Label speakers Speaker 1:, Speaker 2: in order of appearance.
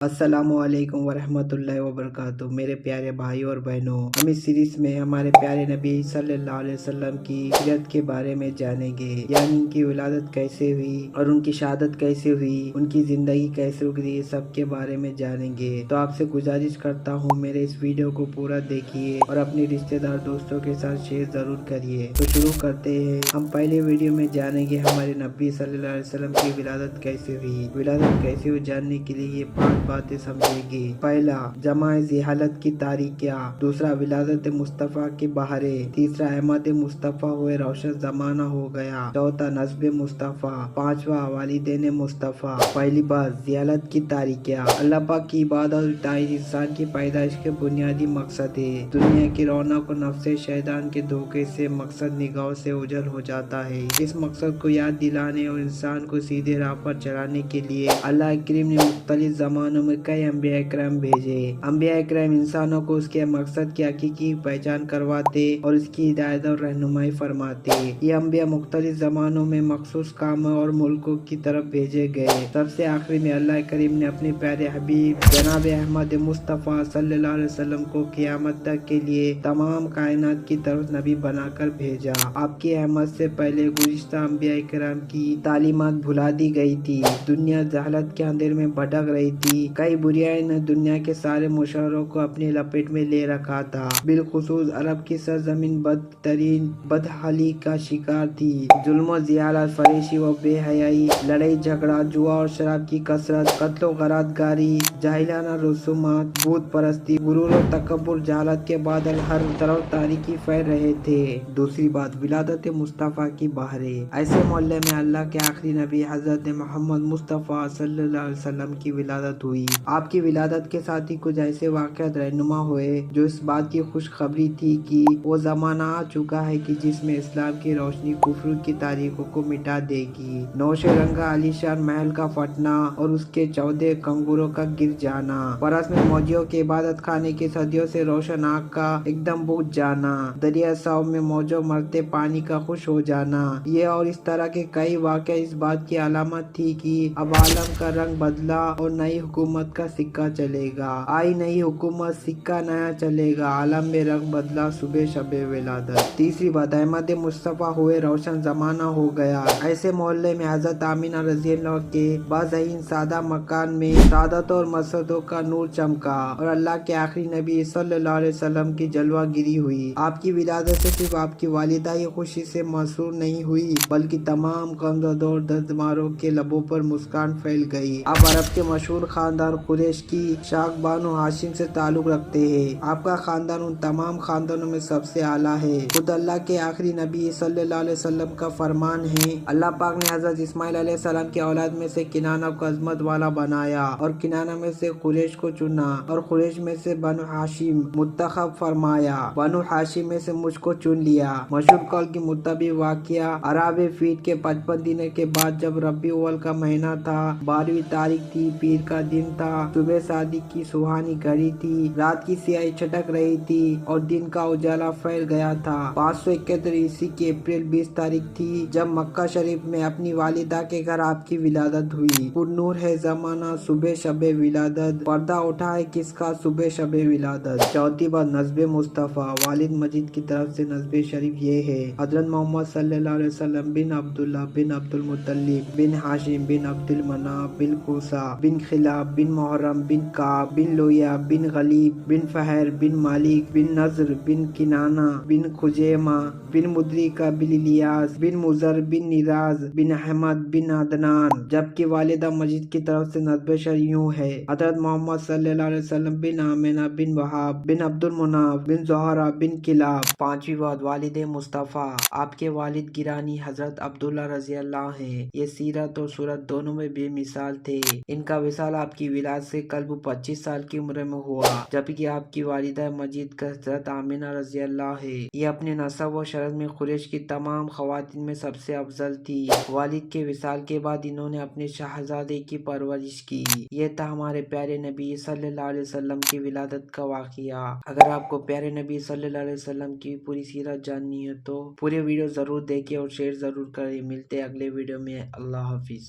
Speaker 1: अस्सलामुअलैकुम वरहमतुल्लाहि वबरकातुह। मेरे प्यारे भाइयों और बहनों, हम इस सीरीज में हमारे प्यारे नबी सल्लल्लाहु अलैहि वसल्लम की हिजरत के बारे में जानेंगे, यानी उनकी विलादत कैसे हुई और उनकी शहादत कैसे हुई, उनकी जिंदगी कैसे गुजरी, सब के बारे में जानेंगे। तो आपसे गुजारिश करता हूँ मेरे इस वीडियो को पूरा देखिए और अपने रिश्तेदार दोस्तों के साथ शेयर जरूर करिए। तो शुरू करते हैं। हम पहले वीडियो में जानेंगे हमारे नबी सल्लल्लाहु अलैहि वसल्लम की विलादत कैसे हुई। विलादत कैसे हुई जानने के लिए ये 5 बातें समझेंगे। पहला, जमाए जिहालत की तारीखियाँ। दूसरा, विलादत मुस्तफ़ा के बहारे। तीसरा, अहमद मुस्तफ़ा हुए रोशन जमाना हो गया। चौथा, नस्ब मुस्तफ़ा। पांचवा, वालिदैन मुस्तफ़ा। पहली बात, जिहालत की तारीखियाँ। अल्लाह पाक की इबादत और इताअत इंसान की पैदाइश के बुनियादी मकसद है। दुनिया की रौनक और नफ्से शैतान के धोखे से मकसद निगाहों से ओझल हो जाता है। इस मकसद को याद दिलाने और इंसान को सीधे राह पर चलाने के लिए अल्लाह करीम ने मुख्तलिफ जमानों में कई अंबिया इकराम भेजे। अंबिया इकराम इंसानों को उसके मकसद की हकीकी पहचान करवाते और उसकी हिदायत और रहनुमाई फरमाते। ये अंबिया मुख्तलिफ जमानों में मखसूस कामों और मुल्कों की तरफ भेजे गए। सबसे आखिरी में अल्लाह करीम ने अपने प्यारे हबीब जनाब अहमद मुस्तफ़ा सल्लल्लाहु अलैहि वसल्लम को क़यामत तक के लिए तमाम कायनात की तरफ नबी बनाकर भेजा। आपकी अहमद से पहले गुज़िश्ता अंबिया इकराम की तालीमात भुला दी गई थी। दुनिया जहालत के अंधेरे में भटक रही थी। कई बुराइयों ने दुनिया के सारे मुशर्रों को अपनी लपेट में ले रखा था। बिलखुसूस अरब की सरजमीन बदतरीन बदहाली का शिकार थी। जुल्म जियालत, फरेशी व बेहयाई, लड़ाई झगड़ा, जुआ और शराब की कसरत, कत्लो गरादगारी, जाहिलाना रसूमात, भूत परस्ती, गुरूर और तकब्बुर, जहालत के बादल हर तरफ तारीकी फैल रहे थे। दूसरी बात, विलादत मुस्तफ़ा की बहारे। ऐसे मोहल्ले में अल्लाह के आखिरी नबी हजरत मोहम्मद मुस्तफ़ा सल्लल्लाहु अलैहि वसल्लम की विलादत हुई। आपकी विलादत के साथ ही कुछ ऐसे वाक़यात रहनुमा हुए जो इस बात की खुशखबरी थी कि वो जमाना आ चुका है कि जिसमें इस्लाम की रोशनी कुफ्र की तारीखों को मिटा देगी। नौशे रंगा आलीशान महल का फटना और उसके 14 कंगूरों का गिर जाना, परस में मौजियों के इबादत खाने की सदियों से रोशन आग का एकदम बुझ जाना, दरिया साव में मौजों मरते पानी का खुश हो जाना, ये और इस तरह के कई वाक़े इस बात की अलामत थी कि अब आलम का रंग बदला और नई हुकूमत का सिक्का चलेगा। आई नई हुकूमत, सिक्का नया चलेगा, आलम में रंग बदला, सुबह शबे विलादत। तीसरी बात, अहमद मुस्तफ़ा हुए रोशन जमाना हो गया। ऐसे मोहल्ले में हजरत आमिना रज़ी अल्लाह के बाज़हीन सादा मकान में सादत और मसरतों का नूर चमका और अल्लाह के आखिरी नबी सल्लल्लाहु अलैहि वसल्लम की जलवा गिरी हुई। आपकी विलादत से सिर्फ आपकी वालिदा ही खुशी से मसरूर नहीं हुई, बल्कि तमाम कमज़द और दर्दमारों के लबों पर मुस्कान फैल गई। आप अरब के मशहूर खानदान कुरैश की शाख बानो हाशिम से ताल्लुक रखते हैं। आपका खानदान उन तमाम खानदानों में सबसे आला है। खुद अल्लाह के आखिरी नबी सल्लल्लाहु अलैहि वसल्लम का फरमान है, अल्लाह पाक ने हजरत इस्माइल अलैहिस्सलाम की औलाद में से किनाना को अजमत वाला बनाया और किनाना में से कुरैश को चुना और कुरैश में से बनु हाशिम मुंतखब फरमाया। बनु हाशिम में से मुझको चुन लिया। मशहूर कौल के मुताबिक वाक़िया अराबे फीट के 55 दिन के बाद जब रबी अव्वल का महीना था, 12वीं तारीख थी, पीर का दिन था, सुबह शादी की सुहानी घड़ी थी, रात की स्याही छटक रही थी और दिन का उजाला फैल गया था। 571 ईस्वी की अप्रैल 20 तारीख थी जब मक्का शरीफ में अपनी वालिदा के घर आपकी विलादत हुई। पुरनूर है जमाना, सुबह शबे विलादत, पर्दा उठा है किसका, सुबह शबे विलादत। चौथी बात, नस्ब मुस्तफ़ा। वालिद मजीद की तरफ से नस्ब शरीफ ये है, हजरत मोहम्मद सल्लल्लाहु अलैहि वसल्लम बिन अब्दुल्लाह बिन अब्दुल मुत्तलिब बिन हाशिम बिन अब्दुल मनाफ बिन कुसा बिन खिलाब बिन मुहर्रम बिन काब बिन लोया बिन गलीब बिन फहर बिन मालिक बिन नजर बिन किनाना बिन खुजैमा बिन मुद्रिका बिन इलियास बिन मुजर बिन निराज बिन अहमद बिन अदनान। जबकि वालिदा मजीद की तरफ से नस्ब शरीफ यूं है, हजरत मोहम्मद सल्लल्लाहु अलैहि वसल्लम बिन आमिना बिन वहाब बिन अब्दुल मुनाफ बिन जोहरा बिन किलाब। पांचवी बात, वालिद मुस्तफ़ा। आपके वालिद गिरानी हजरत अब्दुल्ला रज़ी अल्लाह हैं। ये सीरत और सूरत दोनों में बेमिसाल थे। इनका विसाल आपकी विलादत से करीब 25 साल की उम्र में हुआ, जबकि आपकी वालिदा मजीद का हजरत आमिना रज़ी अल्लाह है। ये अपने नसब व शरफ में कुरैश की तमाम खवातीन में सबसे अफजल थी। वालिद के विसाल के बाद इन्होंने अपने शहजादे की परवरिश की। ये था हमारे प्यारे नबी सल्लल्लाहु अलैहि वसल्लम की विलादत का वाक़िया। अगर आपको प्यारे नबी सल्लल्लाहु अलैहि वसल्लम की पूरी सीरत जाननी है तो पूरे वीडियो जरूर देखिए और शेयर जरूर करें। मिलते हैं अगले वीडियो में। अल्लाह हाफिज।